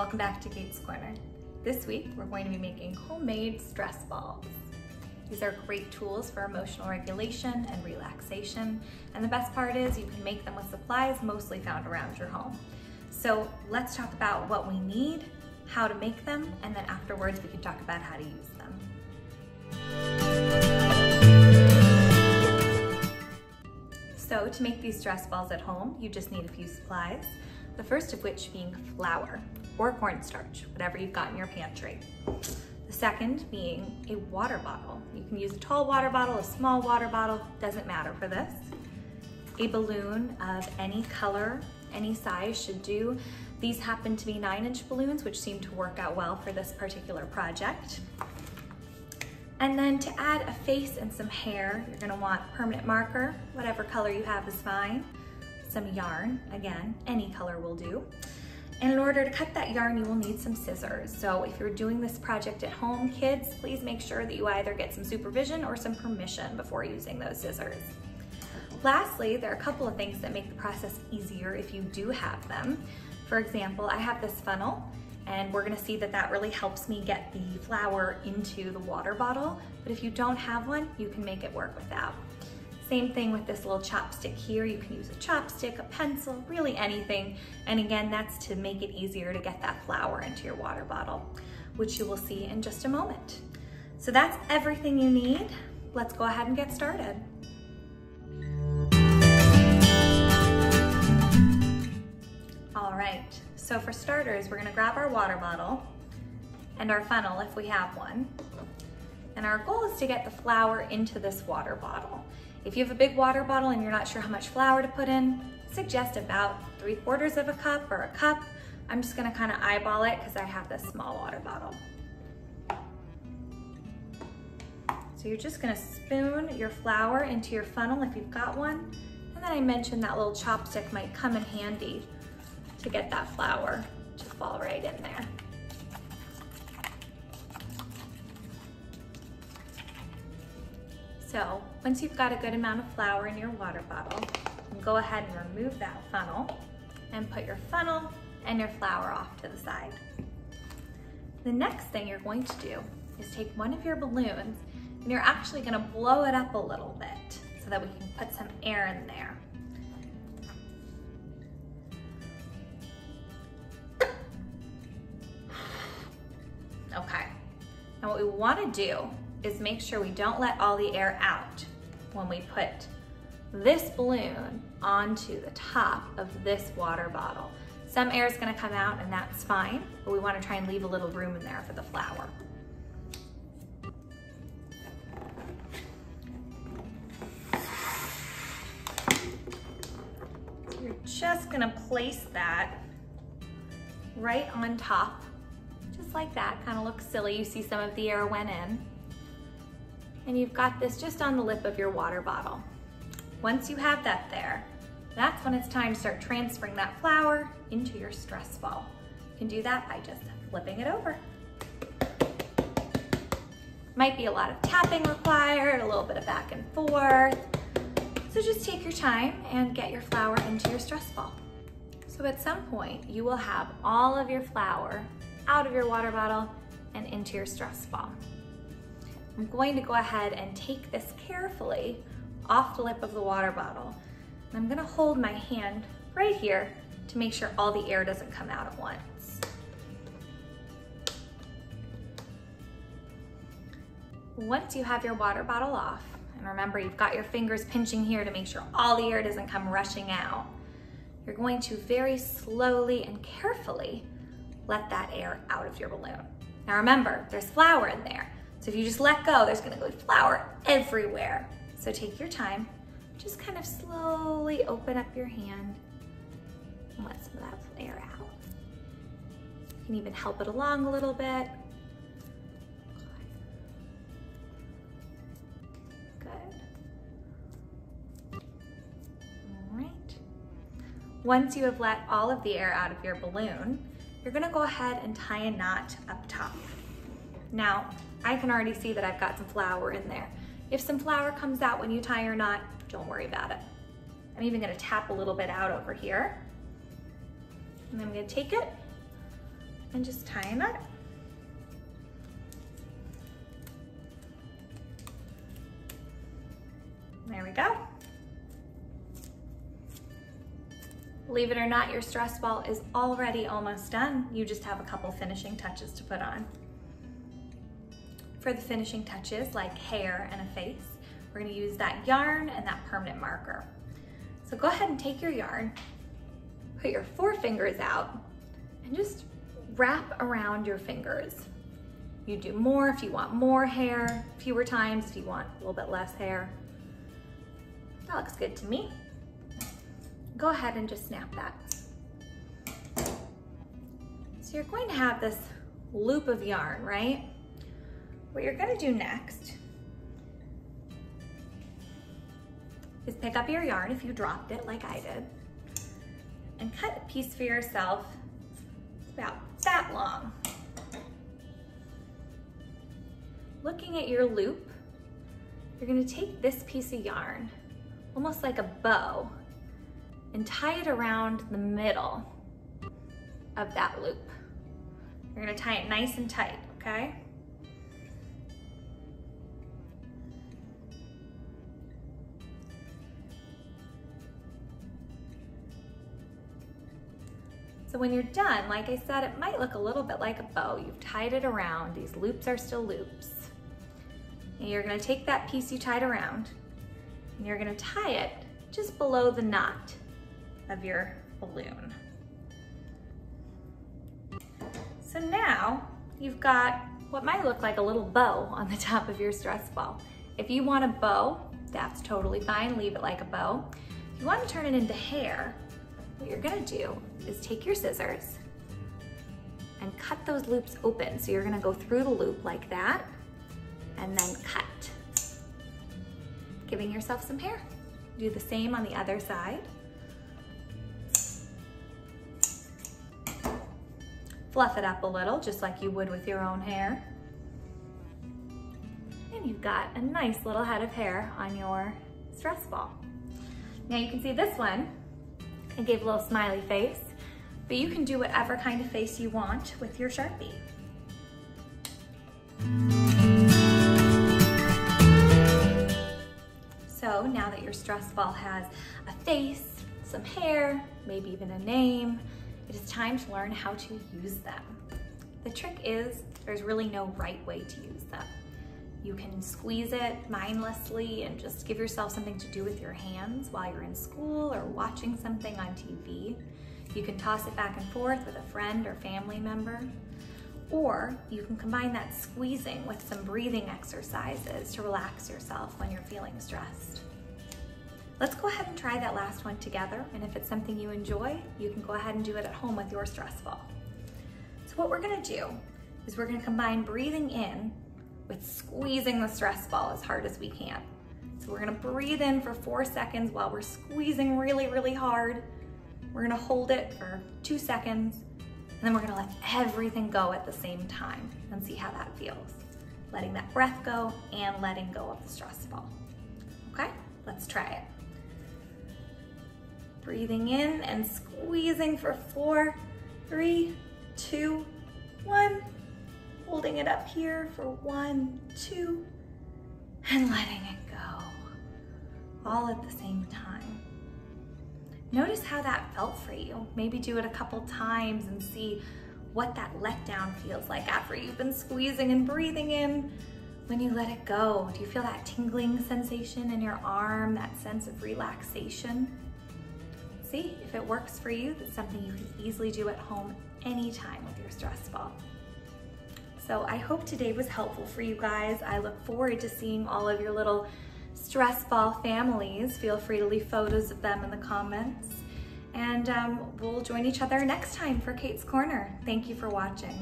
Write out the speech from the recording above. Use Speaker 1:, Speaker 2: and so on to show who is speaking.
Speaker 1: welcome back to Cate's Corner. This week, we're going to be making homemade stress balls. These are great tools for emotional regulation and relaxation, and the best part is you can make them with supplies mostly found around your home. So let's talk about what we need, how to make them, and then afterwards we can talk about how to use them. So to make these stress balls at home, you just need a few supplies. The first of which being flour or cornstarch, whatever you've got in your pantry. The second being a water bottle. You can use a tall water bottle, a small water bottle, doesn't matter for this. A balloon of any color, any size should do. These happen to be 9-inch balloons, which seem to work out well for this particular project. And then to add a face and some hair, you're gonna want permanent marker, whatever color you have is fine. Some yarn, again, any color will do. And in order to cut that yarn, you will need some scissors. So if you're doing this project at home, kids, please make sure that you either get some supervision or some permission before using those scissors. Lastly, there are a couple of things that make the process easier if you do have them. For example, I have this funnel, and we're gonna see that that really helps me get the flour into the water bottle. But if you don't have one, you can make it work without. Same thing with this little chopstick here. You can use a chopstick, a pencil, really anything. And again, that's to make it easier to get that flour into your water bottle, which you will see in just a moment. So that's everything you need. Let's go ahead and get started. All right, so for starters, we're gonna grab our water bottle and our funnel if we have one. And our goal is to get the flour into this water bottle. If you have a big water bottle and you're not sure how much flour to put in, suggest about 3/4 of a cup or a cup. I'm just gonna kind of eyeball it because I have this small water bottle. So you're just gonna spoon your flour into your funnel if you've got one. And then I mentioned that little chopstick might come in handy to get that flour to fall right in there. So once you've got a good amount of flour in your water bottle, you can go ahead and remove that funnel and put your funnel and your flour off to the side. The next thing you're going to do is take one of your balloons and you're actually gonna blow it up a little bit so that we can put some air in there. Okay, now what we wanna do is make sure we don't let all the air out when we put this balloon onto the top of this water bottle. Some air is gonna come out and that's fine, but we wanna try and leave a little room in there for the flour. So you're just gonna place that right on top, just like that. Kind of looks silly, you see some of the air went in. And you've got this just on the lip of your water bottle. Once you have that there, that's when it's time to start transferring that flour into your stress ball. You can do that by just flipping it over. Might be a lot of tapping required, a little bit of back and forth. So just take your time and get your flour into your stress ball. So at some point, you will have all of your flour out of your water bottle and into your stress ball. I'm going to go ahead and take this carefully off the lip of the water bottle. And I'm gonna hold my hand right here to make sure all the air doesn't come out at once. Once you have your water bottle off, and remember you've got your fingers pinching here to make sure all the air doesn't come rushing out, you're going to very slowly and carefully let that air out of your balloon. Now remember, there's flour in there. So if you just let go, there's gonna go flour everywhere. So take your time, just kind of slowly open up your hand and let some of that air out. You can even help it along a little bit. Good. All right. Once you have let all of the air out of your balloon, you're gonna go ahead and tie a knot up top. Now, I can already see that I've got some flour in there. If some flour comes out when you tie your knot, don't worry about it. I'm even gonna tap a little bit out over here. And I'm gonna take it, and just tie a knot. There we go. Believe it or not, your stress ball is already almost done. You just have a couple finishing touches to put on. For the finishing touches, like hair and a face, we're gonna use that yarn and that permanent marker. So go ahead and take your yarn, put your 4 fingers out, and just wrap around your fingers. You do more if you want more hair, fewer times if you want a little bit less hair. That looks good to me. Go ahead and just snap that. So you're going to have this loop of yarn, right? What you're gonna do next is pick up your yarn if you dropped it like I did, and cut a piece for yourself about that long. Looking at your loop, you're gonna take this piece of yarn, almost like a bow, and tie it around the middle of that loop. You're gonna tie it nice and tight, okay? So when you're done, like I said, it might look a little bit like a bow. You've tied it around. These loops are still loops. And you're gonna take that piece you tied around, and you're gonna tie it just below the knot of your balloon. So now you've got what might look like a little bow on the top of your stress ball. If you want a bow, that's totally fine. Leave it like a bow. If you want to turn it into hair, what you're gonna do is take your scissors and cut those loops open. So you're gonna go through the loop like that and then cut, giving yourself some hair. Do the same on the other side. Fluff it up a little, just like you would with your own hair. And you've got a nice little head of hair on your stress ball. Now you can see this one, I gave a little smiley face, but you can do whatever kind of face you want with your Sharpie. So now that your stress ball has a face, some hair, maybe even a name, it is time to learn how to use them. The trick is there's really no right way to use them. You can squeeze it mindlessly and just give yourself something to do with your hands while you're in school or watching something on TV. You can toss it back and forth with a friend or family member. Or you can combine that squeezing with some breathing exercises to relax yourself when you're feeling stressed. Let's go ahead and try that last one together, and if it's something you enjoy, you can go ahead and do it at home with your stress ball. So what we're gonna do is we're gonna combine breathing in with squeezing the stress ball as hard as we can. So we're gonna breathe in for 4 seconds while we're squeezing really, really hard. We're gonna hold it for 2 seconds, and then we're gonna let everything go at the same time and see how that feels. Letting that breath go and letting go of the stress ball. Okay, let's try it. Breathing in and squeezing for 4, 3, 2, 1. Holding it up here for 1, 2, and letting it go, all at the same time. Notice how that felt for you. Maybe do it a couple times and see what that letdown feels like after you've been squeezing and breathing in. When you let it go, do you feel that tingling sensation in your arm, that sense of relaxation? See, if it works for you, that's something you can easily do at home anytime with your stress ball. So I hope today was helpful for you guys. I look forward to seeing all of your little stress ball families. Feel free to leave photos of them in the comments. And we'll join each other next time for Cate's Corner. Thank you for watching.